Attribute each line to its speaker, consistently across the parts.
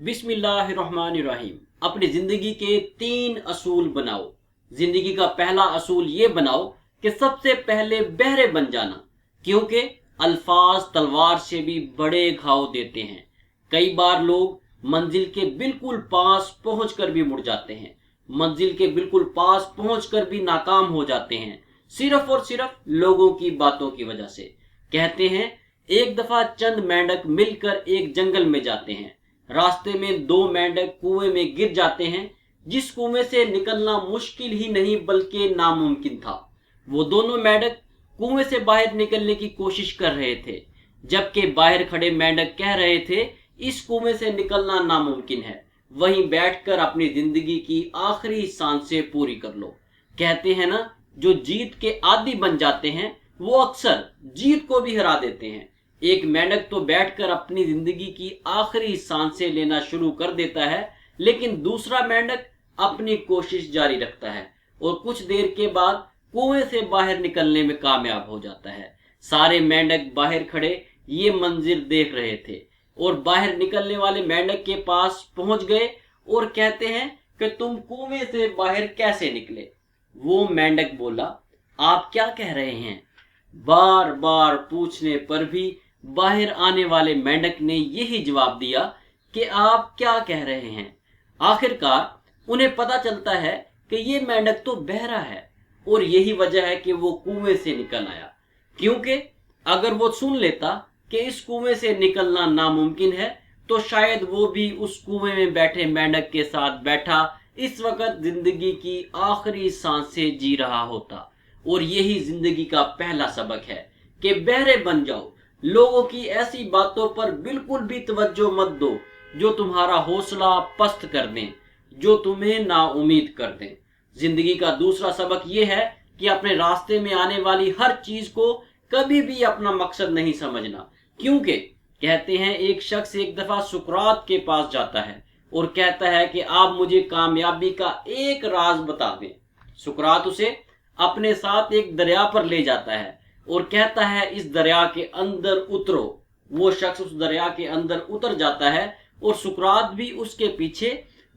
Speaker 1: बिस्मिल्लाहिर्रहमानिर्रहीम। अपनी जिंदगी के 3 असूल बनाओ। जिंदगी का पहला असूल ये बनाओ कि सबसे पहले बहरे बन जाना, क्योंकि अल्फाज तलवार से भी बड़े घाव देते हैं। कई बार लोग मंजिल के बिल्कुल पास पहुंचकर भी मुड़ जाते हैं, मंजिल के बिल्कुल पास पहुंचकर भी नाकाम हो जाते हैं, सिर्फ और सिर्फ लोगों की बातों की वजह से। कहते हैं एक दफा चंद मेंढक मिलकर एक जंगल में जाते हैं। रास्ते में 2 मेंढक कुएं में गिर जाते हैं, जिस कुएं से निकलना मुश्किल ही नहीं बल्कि नामुमकिन था। वो दोनों मेंढक कुएं से बाहर निकलने की कोशिश कर रहे थे, जबकि बाहर खड़े मेंढक कह रहे थे इस कुएं से निकलना नामुमकिन है, वहीं बैठकर अपनी जिंदगी की आखिरी सांसें पूरी कर लो। कहते हैं ना, जो जीत के आदी बन जाते हैं वो अक्सर जीत को भी हरा देते हैं। एक मेंढक तो बैठकर अपनी जिंदगी की आखिरी सांसें लेना शुरू कर देता है, लेकिन दूसरा मेंढक अपनी कोशिश जारी रखता है और कुछ देर के बाद कुएं से बाहर निकलने में कामयाब हो जाता है। सारे मेंढक बाहर खड़े ये मंजिल देख रहे थे और बाहर निकलने वाले मेंढक के पास पहुंच गए और कहते हैं कि तुम कुएं से बाहर कैसे निकले? वो मेंढक बोला, आप क्या कह रहे हैं? बार बार पूछने पर भी बाहर आने वाले मेंढक ने यही जवाब दिया कि आप क्या कह रहे हैं। आखिरकार उन्हें पता चलता है कि ये मेंढक तो बहरा है और यही वजह है कि वो कुएं से निकल आया, क्योंकि अगर वो सुन लेता कि इस कुएं से निकलना नामुमकिन है तो शायद वो भी उस कुएं में बैठे मेंढक के साथ बैठा इस वक्त जिंदगी की आखिरी सांसें जी रहा होता। और यही जिंदगी का पहला सबक है कि बहरे बन जाओ। लोगों की ऐसी बातों पर बिल्कुल भी तवज्जो मत दो जो तुम्हारा हौसला पस्त कर दें, जो तुम्हें नाउमीद कर दें। जिंदगी का दूसरा सबक यह है कि अपने रास्ते में आने वाली हर चीज को कभी भी अपना मकसद नहीं समझना, क्योंकि कहते हैं एक शख्स एक दफा सुकरात के पास जाता है और कहता है कि आप मुझे कामयाबी का एक राज बता दें। सुकरात उसे अपने साथ एक दरिया पर ले जाता है और कहता है इस दरिया के अंदर उतरो। वो शख्स उस दरिया के अंदर उतर जाता है और सुकरात भी उसके पीछे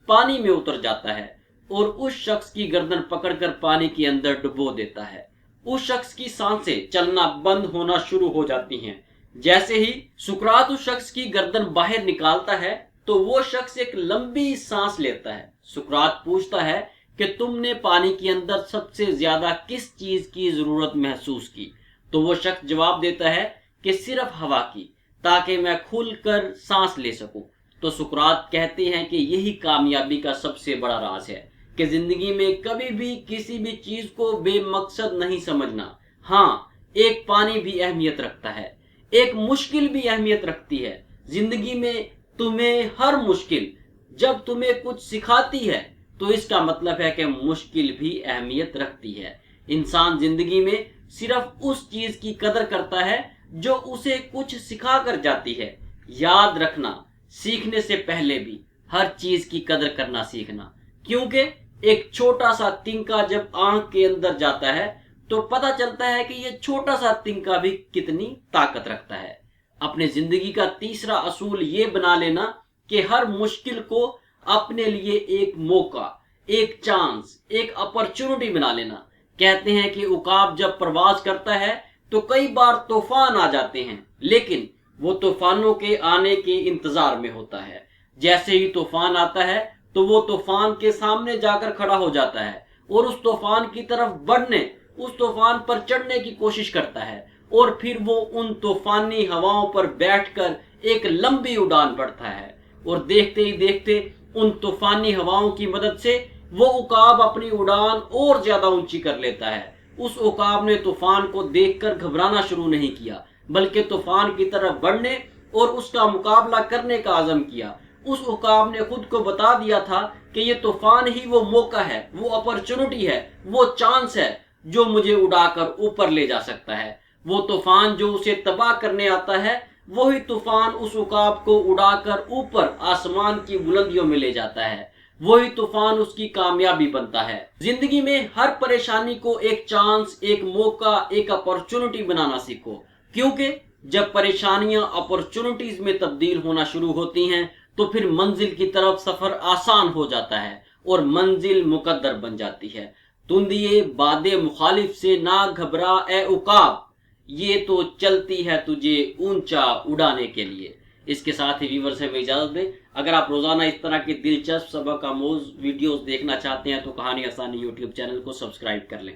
Speaker 1: पानी में उतर जाता है और उस शख्स की गर्दन पकड़कर पानी के अंदर डुबो देता है। उस शख्स की सांसें चलना बंद होना शुरू हो जाती हैं। जैसे ही सुकरात उस शख्स की गर्दन बाहर निकालता है तो वो शख्स एक लंबी सांस लेता है। सुकरात पूछता है कि तुमने पानी के अंदर सबसे ज्यादा किस चीज की जरूरत महसूस की? तो वो शख्स जवाब देता है कि सिर्फ हवा की, ताकि मैं खुलकर सांस ले सकूं। तो सुकरात कहते हैं कि यही कामयाबी का सबसे बड़ा राज है कि जिंदगी में कभी भी किसी भी चीज को बेमकसद नहीं समझना। हाँ, एक पानी भी अहमियत रखता है, एक मुश्किल भी अहमियत रखती है। जिंदगी में तुम्हें हर मुश्किल जब तुम्हें कुछ सिखाती है तो इसका मतलब है कि मुश्किल भी अहमियत रखती है। इंसान जिंदगी में सिर्फ उस चीज की कदर करता है जो उसे कुछ सिखा कर जाती है। याद रखना, सीखने से पहले भी हर चीज की कदर करना सीखना, क्योंकि एक छोटा सा तिनका जब आंख के अंदर जाता है तो पता चलता है कि ये छोटा सा तिनका भी कितनी ताकत रखता है। अपने जिंदगी का तीसरा असूल ये बना लेना कि हर मुश्किल को अपने लिए एक मौका, एक चांस, एक अपॉर्चुनिटी बना लेना। कहते हैं कि उकाब जब प्रवास करता है तो कई बार तूफान आ जाते हैं, लेकिन वो तूफानों के आने के इंतजार में होता है। जैसे ही तूफान आता है तो वो तूफान के सामने जाकर खड़ा हो जाता है और उस तूफान की तरफ बढ़ने, उस तूफान पर चढ़ने की कोशिश करता है और फिर वो उन तूफानी हवाओं पर बैठकर एक लंबी उड़ान भरता है और देखते ही देखते उन तूफानी हवाओं की मदद से वो उकाब अपनी उड़ान और ज्यादा ऊंची कर लेता है। उस उकाब ने तूफान को देखकर घबराना शुरू नहीं किया, बल्कि तूफान की तरफ बढ़ने और उसका मुकाबला करने का आज़म किया। उस उकाब ने खुद को बता दिया था कि ये तूफान ही वो मौका है, वो अपॉर्चुनिटी है, वो चांस है जो मुझे उड़ाकर ऊपर ले जा सकता है। वो तूफान जो उसे तबाह करने आता है, वही तूफान उस उकाब को उड़ाकर ऊपर आसमान की बुलंदियों में ले जाता है। वही तूफान उसकी कामयाबी बनता है। जिंदगी में हर परेशानी को एक चांस, एक मौका, एक अपॉर्चुनिटी बनाना सीखो, क्योंकि जब परेशानियां अपॉर्चुनिटीज में तब्दील होना शुरू होती हैं تو پھر منزل کی طرف سفر آسان ہو جاتا ہے اور منزل مقدر بن جاتی ہے۔ تندیے باد مخالف سے نہ گھبرا اے عقاب، یہ تو چلتی ہے تجھے اونچا اڑانے کے لیے۔ اس کے ساتھ ہی ویور سے اجازت دیں۔ اگر آپ روزانہ اس طرح کی دلچسپ سبق آموز ویڈیوز دیکھنا چاہتے ہیں تو کہانی آسانی یوٹیوب چینل کو سبسکرائب کر لیں۔